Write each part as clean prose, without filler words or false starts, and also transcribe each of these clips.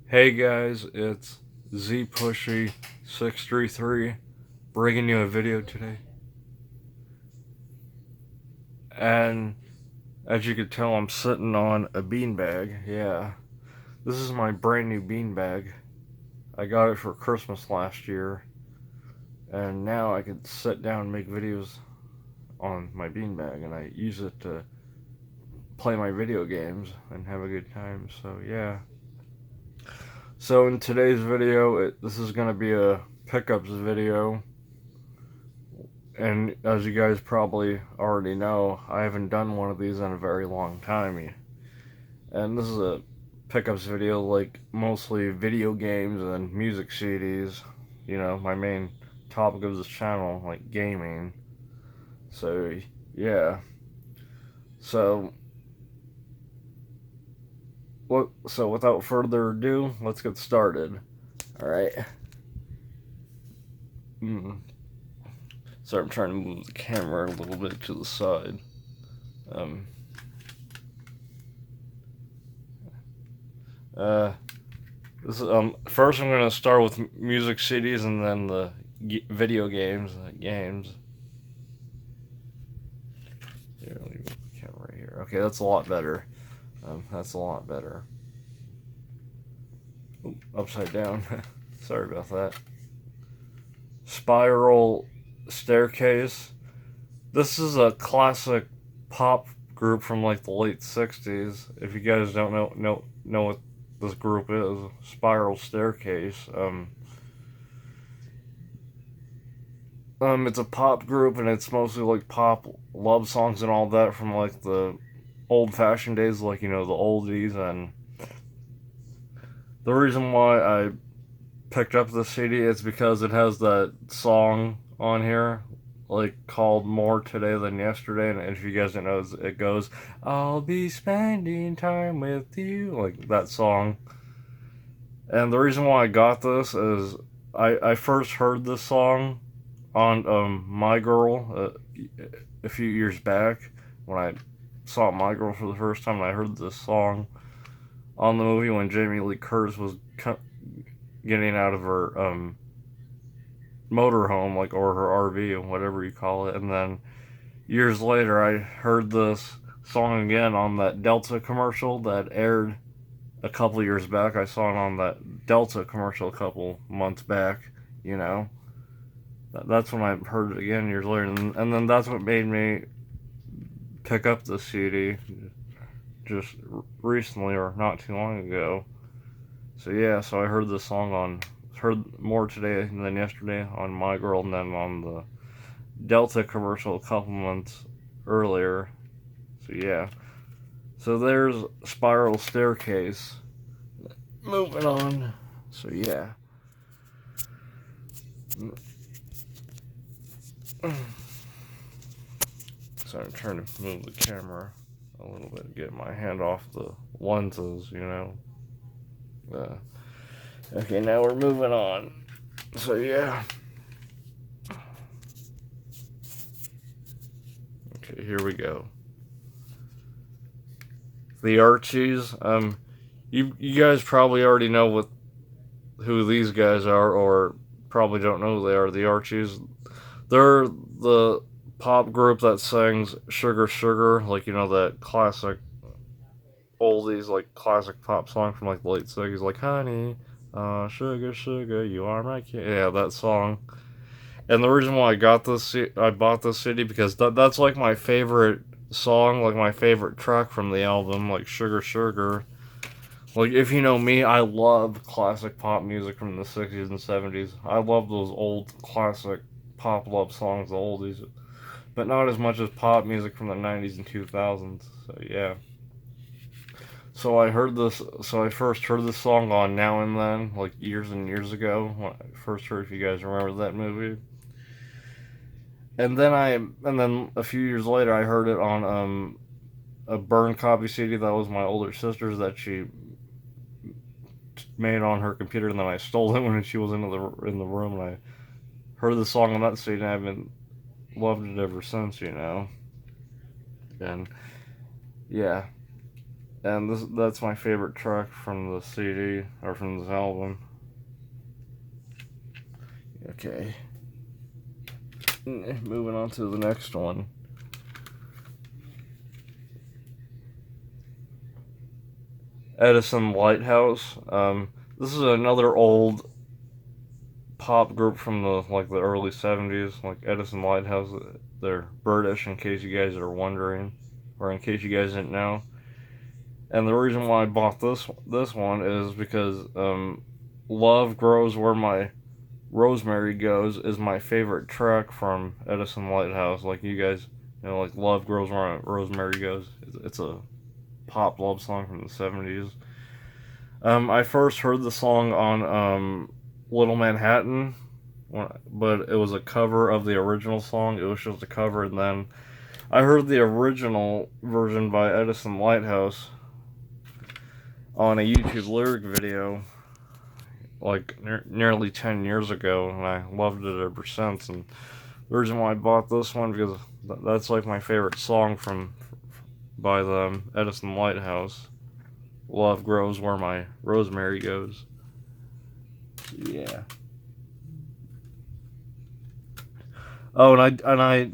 Hey guys, it's Z Pushy 633 bringing you a video today. And as you can tell, I'm sitting on a beanbag. Yeah, this is my brand new beanbag. I got it for Christmas last year, and now I can sit down and make videos on my beanbag, and I use it to play my video games and have a good time. So, yeah. So, in today's video, this is going to be a pickups video. And as you guys probably already know, I haven't done one of these in a very long time. And this is a pickups video, like mostly video games and music CDs. You know, my main topic of this channel, like gaming. So, yeah. So, so without further ado, let's get started. Alright. So I'm trying to move the camera a little bit to the side. Um, uh, First I'm gonna start with music CDs and then the video games. Here, let me move the camera right here. Okay, that's a lot better. That's a lot better. Ooh, upside down. Sorry about that. Spiral Staircase. This is a classic pop group from like the late '60s. If you guys don't know what this group is, Spiral Staircase. It's a pop group and it's mostly like pop love songs and all that from like the old-fashioned days, like the oldies. And the reason why I picked up the CD is because it has that song on here, like called "More Today Than Yesterday," and if you guys don't know, it goes, "I'll be spending time with you," like that song. And the reason why I got this is I first heard this song on My Girl a few years back when I saw My Girl for the first time. And I heard this song on the movie when Jamie Lee Curtis was getting out of her motorhome, like, or her RV or whatever you call it. And then years later, I heard this song again on that Delta commercial that aired a couple years back. I saw it on that Delta commercial a couple months back. You know, that's when I heard it again years later, and then that's what made me pick up the CD just recently or not too long ago. So yeah, so I heard this song on heard More Today Than Yesterday on My Girl, and then on the Delta commercial a couple months earlier. So yeah. So there's Spiral Staircase. Moving on. So yeah. So I'm trying to move the camera a little bit, get my hand off the lenses. Okay, now we're moving on. So yeah. Okay, here we go. The Archies. You guys probably already know who these guys are, or probably don't know who they are. The Archies. They're the pop group that sings "Sugar Sugar," like that classic oldies, like classic pop song from like the late '60s, like "Honey, sugar sugar, you are my kid." Yeah, that song. And the reason why I bought this CD because that's like my favorite song, like my favorite track from the album, like "Sugar Sugar." Like, if you know me, I love classic pop music from the '60s and '70s. I love those old classic pop love songs, the oldies, but not as much as pop music from the '90s and 2000s. So yeah. So I heard this. So I first heard this song on Now and Then, like years and years ago. When I first heard, if you guys remember that movie. And then a few years later, I heard it on a burned copy CD that was my older sister's that she made on her computer, and then I stole it when she was in the room, and I heard the song on that CD, and I've been loved it ever since. And yeah, And that's my favorite track from the CD, or from this album. Okay. Moving on to the next one. Edison Lighthouse. This is another old pop group from the early 70s, like Edison Lighthouse. They're British, in case you guys are wondering, or in case you guys didn't know. And the reason why I bought this one is because "Love Grows Where My Rosemary Goes" is my favorite track from Edison Lighthouse. Like you guys, like "Love Grows Where My Rosemary Goes." It's a pop love song from the 70s. I first heard the song on Little Manhattan, but it was a cover of the original song. It was just a cover, and then I heard the original version by Edison Lighthouse on a YouTube lyric video like nearly 10 years ago, and I loved it ever since. And the reason why I bought this one, because that's like my favorite song by the Edison Lighthouse. "Love Grows Where My Rosemary Goes." Yeah. Oh, and I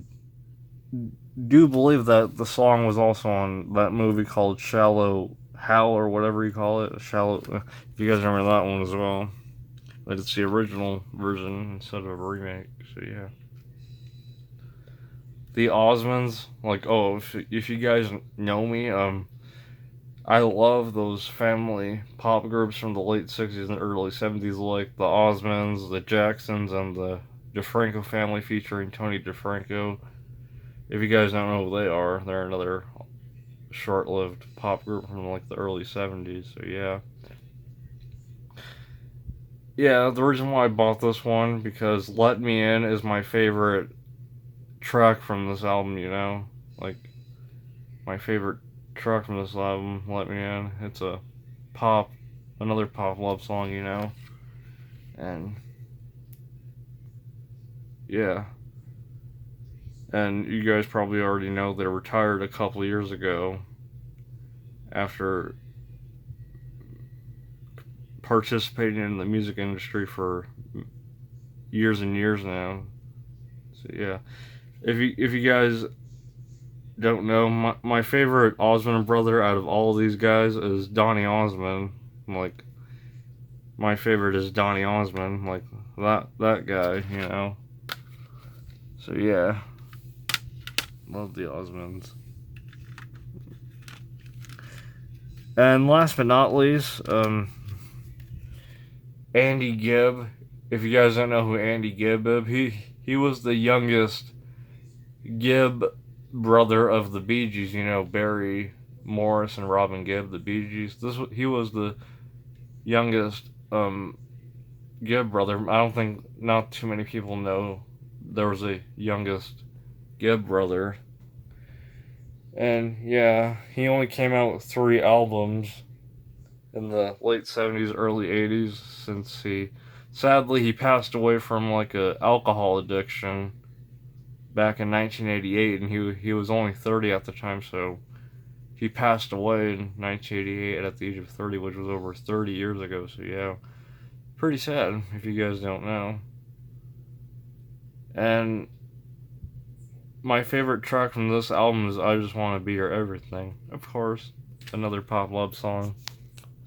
do believe that the song was also on that movie called Shallow Hal, or whatever you call it. Shallow. If you guys remember that one as well. But it's the original version instead of a remake. So yeah. The Osmonds, like, oh, if you guys know me, I love those family pop groups from the late 60s and early 70s, like the Osmonds, the Jacksons, and the DeFranco family featuring Tony DeFranco. If you guys don't know who they are, they're another short-lived pop group from like the early 70s. So yeah. Yeah, the reason why I bought this one, because "Let Me In" is my favorite track from this album, Like, my favorite track from this album, "Let Me In." It's another pop love song. And, yeah. And you guys probably already know they retired a couple years ago after participating in the music industry for years and years now. So, yeah. If you guys don't know, my favorite Osmond brother out of all of these guys is Donny Osmond. Like, my favorite is Donny Osmond, like that guy. So yeah, love the Osmonds. And last but not least, Andy Gibb. If you guys don't know who Andy Gibb is, he was the youngest Gibb brother of the Bee Gees. Barry Morris and Robin Gibb, the Bee Gees. He was the youngest Gibb brother. I don't think not too many people know there was a youngest Gibb brother. And yeah, he only came out with 3 albums in the late 70s, early 80s, since sadly he passed away from like a alcohol addiction back in 1988, and he was only 30 at the time, so he passed away in 1988 at the age of 30, which was over 30 years ago. So yeah, pretty sad if you guys don't know. And my favorite track from this album is "I Just Want to Be Your Everything." Of course, another pop love song.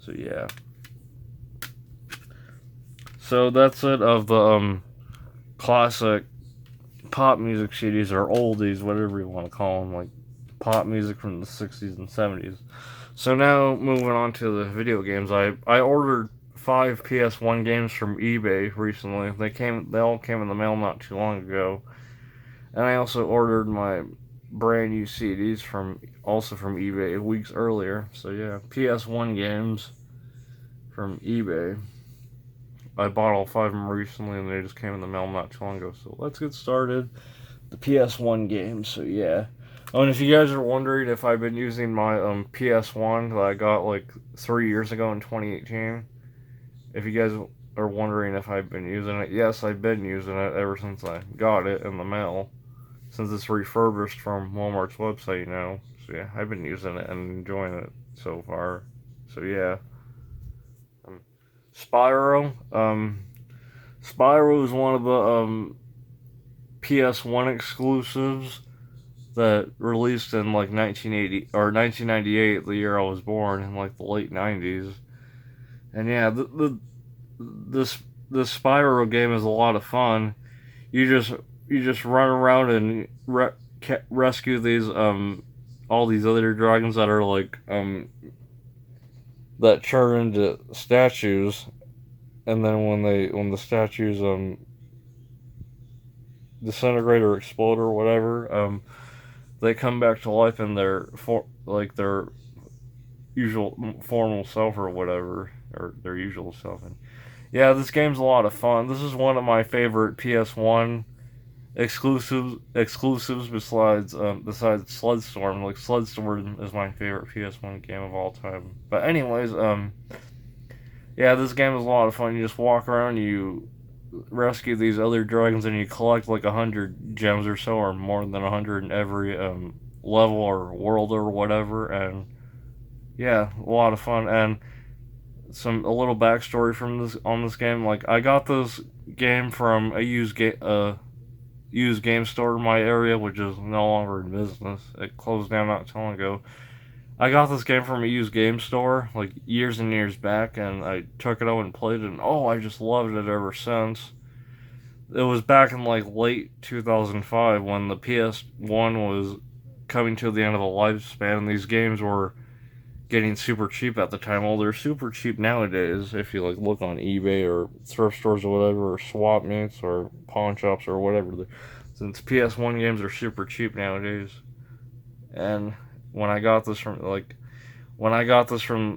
So yeah. So that's it of the classic pop music CDs, or oldies, whatever you want to call them, like pop music from the 60s and 70s. So now moving on to the video games, I ordered 5 PS1 games from eBay recently. They all came in the mail not too long ago. And I also ordered my brand new CDs from eBay weeks earlier. So yeah, PS1 games from eBay. I bought all 5 of them recently, and they just came in the mail not too long ago. So let's get started. The PS1 games. So yeah. Oh, and if you guys are wondering if I've been using my PS1 that I got like 3 years ago in 2018, if you guys are wondering if I've been using it, yes, I've been using it ever since I got it in the mail. Since it's refurbished from Walmart's website, So yeah, I've been using it and enjoying it. so far. So yeah, um, Spyro. Spyro is one of the PS1 exclusives that released in like 1980 or 1998, the year I was born, in like the late 90s. And yeah, this this Spyro game is a lot of fun. You just you just run around and rescue these all these other dragons that are like that turn into statues, and then when the statues disintegrate or explode or whatever, they come back to life in their usual formal self or whatever, or their usual self. And yeah, this game's a lot of fun. This is one of my favorite PS1 exclusives besides Sloodstorm. Like Sloodstorm is my favorite PS1 game of all time. But anyways, yeah, this game is a lot of fun. You just walk around, you rescue these other dragons, and you collect like 100 gems or so, or more than 100 in every level or world or whatever. And yeah, a lot of fun. And a little backstory from this game. Like I got this game from a used game store in my area, which is no longer in business. It closed down not too long ago. I got this game from a used game store like years and years back, and I took it out and played it, and oh, I just loved it ever since. It was back in like late 2005 when the PS1 was coming to the end of a lifespan, and these games were getting super cheap at the time. Well, they're super cheap nowadays if you like look on eBay or thrift stores or whatever, or swap meets or pawn shops or whatever. Since PS1 games are super cheap nowadays, and when I got this from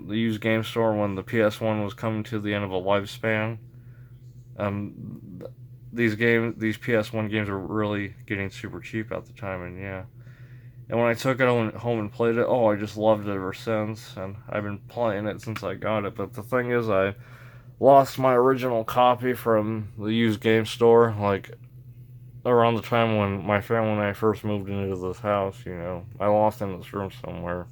the used game store when the PS1 was coming to the end of a lifespan, um, these PS1 games were really getting super cheap at the time, and yeah. And when I took it home and played it, oh, I just loved it ever since. And I've been playing it since I got it. But the thing is, I lost my original copy from the used game store, like, around the time when my family and I first moved into this house, you know. I lost it in this room somewhere.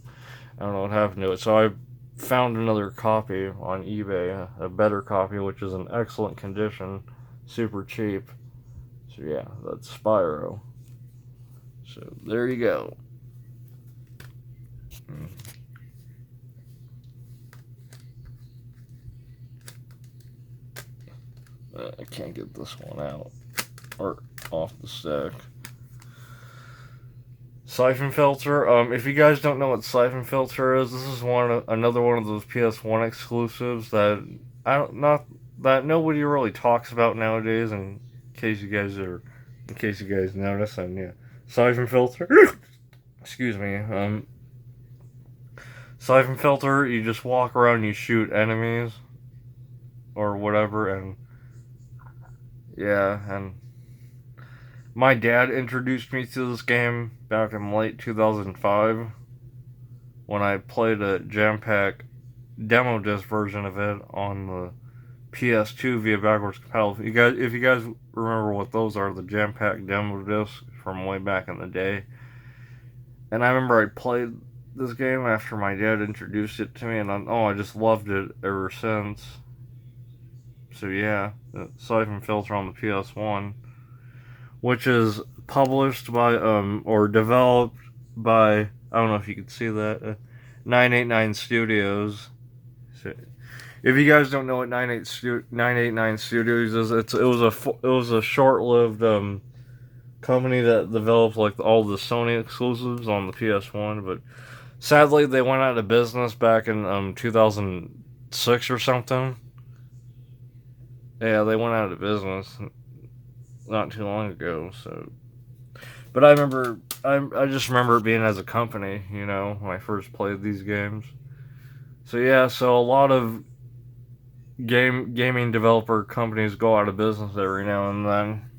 I don't know what happened to it. So I found another copy on eBay, a better copy, which is in excellent condition, super cheap. So yeah, that's Spyro. So there you go. I can't get this one out or off the stack. Siphon filter. If you guys don't know what siphon filter is, this is another one of those PS1 exclusives that that nobody really talks about nowadays. In case you guys notice, and yeah, siphon filter. Excuse me. Siphon filter. You just walk around, you shoot enemies or whatever, and yeah, and my dad introduced me to this game back in late 2005 when I played a jam pack demo disc version of it on the PS2 via backwards compatible. If you guys remember what those are, the jam pack demo discs from way back in the day. And I remember I played this game after my dad introduced it to me, and I just loved it ever since. So yeah, the Siphon Filter on the PS1, which is published by or developed by, I don't know if you can see that, 989 Studios. So if you guys don't know what 989 Studios is, it was a short-lived company that developed like all the Sony exclusives on the PS1, but sadly they went out of business back in 2006 or something. Yeah, they went out of business not too long ago. So, but I just remember it being as a company, you know, when I first played these games. So yeah, so a lot of gaming developer companies go out of business every now and then.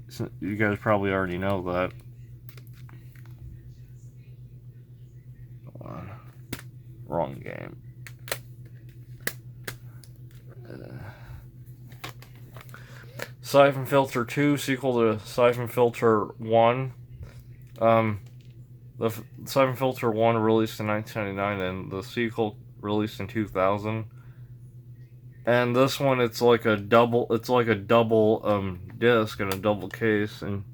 So you guys probably already know that. Hold on. Wrong game. Siphon Filter 2, sequel to Siphon Filter 1. The Siphon Filter 1 released in 1999 and the sequel released in 2000. And this one, it's like a double disc and a double case. In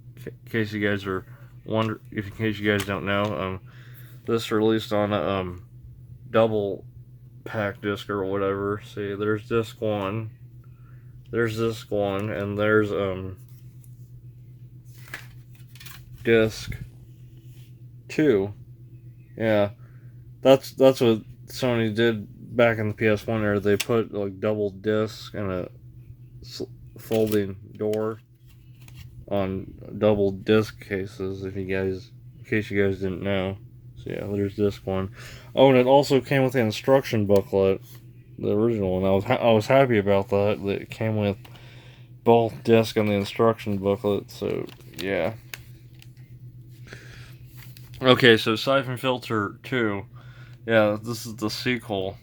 case you guys are in case you guys don't know, this released on a double pack disc or whatever. See, there's disc one, and there's disc two. Yeah, that's what Sony did back in the PS1 era. They put like double disc and a folding door on double disc cases. In case you guys didn't know. So yeah, there's disc one. Oh, and it also came with the instruction booklet, the original one. I was happy about that. That it came with both disc and the instruction booklet. So yeah. Okay, so Siphon Filter 2. Yeah, this is the sequel.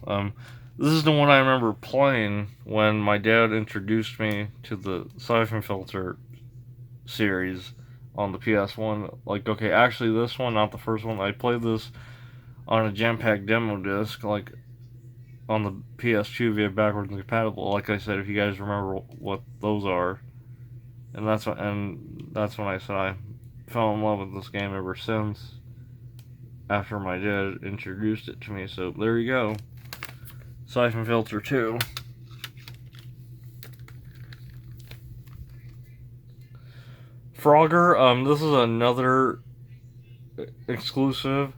This is the one I remember playing when my dad introduced me to the Siphon Filter series on the PS1. Like, okay, actually, this one, not the first one. I played this on a jam pack demo disc, like on the PS2 via backwards compatible. Like I said, if you guys remember what those are, and that's when I said I fell in love with this game ever since. After my dad introduced it to me, so there you go. Siphon Filter 2. Frogger, this is another exclusive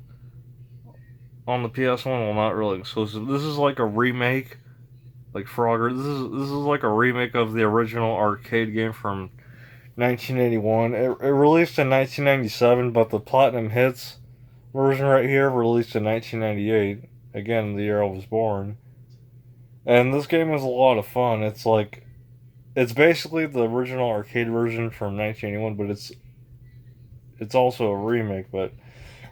on the PS1. Well, not really exclusive. This is like a remake, like Frogger. This is like a remake of the original arcade game from 1981. It released in 1997, but the Platinum Hits version right here released in 1998. Again, the year I was born. And this game is a lot of fun. It's basically the original arcade version from 1981, but it's also a remake, but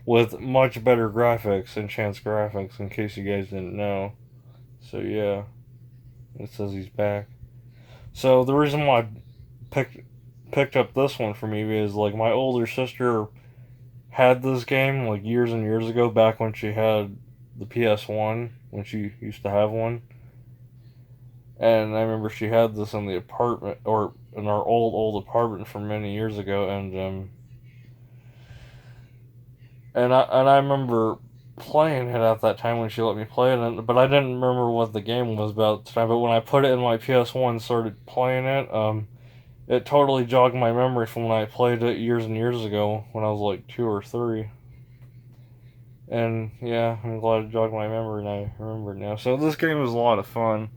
with much better graphics, enhanced graphics, in case you guys didn't know. So yeah, it says he's back. So the reason why I picked up this one for me is like my older sister had this game like years and years ago, back when she had the PS1, when she used to have one. And I remember she had this in the apartment, or in our old apartment from many years ago, and I remember playing it at that time when she let me play it, but I didn't remember what the game was about at the time. But when I put it in my PS1 and started playing it, it totally jogged my memory from when I played it years and years ago when I was like 2 or 3. And yeah, I'm glad it jogged my memory and I remember it now. So this game is a lot of fun.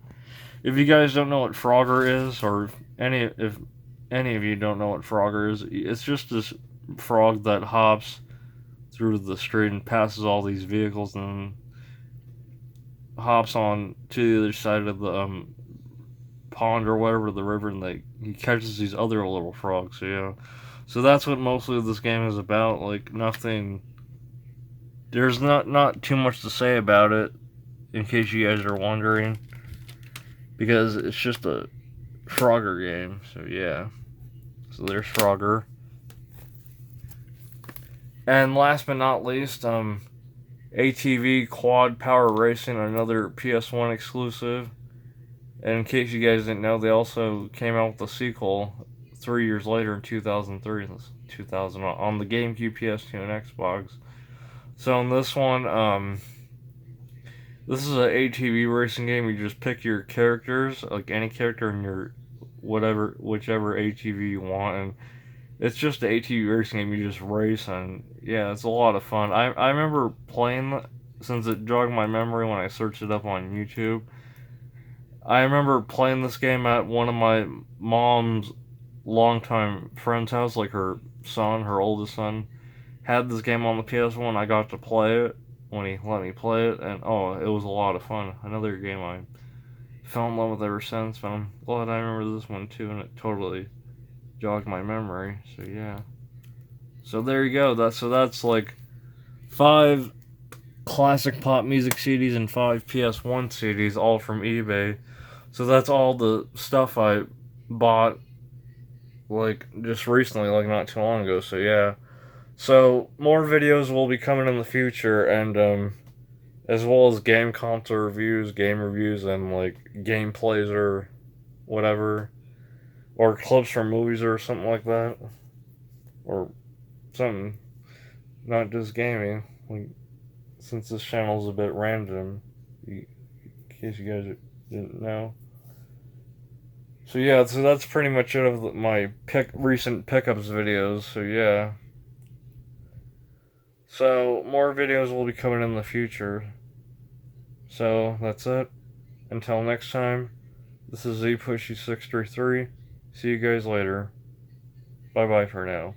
If you guys don't know what Frogger is, or if any of you don't know what Frogger is, it's just this frog that hops through the street and passes all these vehicles and hops on to the other side of the pond or whatever, the river, and he catches these other little frogs. So yeah, so that's what mostly this game is about. Like nothing. There's not too much to say about it, in case you guys are wondering, because it's just a Frogger game. So yeah, so there's Frogger. And last but not least, ATV Quad Power Racing, another PS1 exclusive. And in case you guys didn't know, they also came out with a sequel 3 years later in 2003, 2000 on the GameCube, PS2, and Xbox. So in this one, this is an ATV racing game. You just pick your characters, like any character in your whichever ATV you want, and it's just an ATV racing game. You just race, and yeah, it's a lot of fun. I remember playing, since it jogged my memory when I searched it up on YouTube. I remember playing this game at one of my mom's longtime friend's house, like her oldest son, had this game on the PS1. I got to play it when he let me play it, and oh, it was a lot of fun. Another game I fell in love with ever since, but I'm glad I remember this one too, and it totally jogged my memory. So yeah. So there you go. That's like 5 classic pop music CDs and 5 PS1 CDs, all from eBay. So that's all the stuff I bought, like, just recently, like, not too long ago. So yeah. So more videos will be coming in the future, and as well as game console reviews, game reviews, and like gameplays or whatever, or clips from movies or something like that, or something, not just gaming. Like, since this channel is a bit random, in case you guys didn't know. So yeah, so that's pretty much it of my recent pickups videos. So yeah, so more videos will be coming in the future. So that's it. Until next time, this is ZPushy633. See you guys later. Bye bye for now.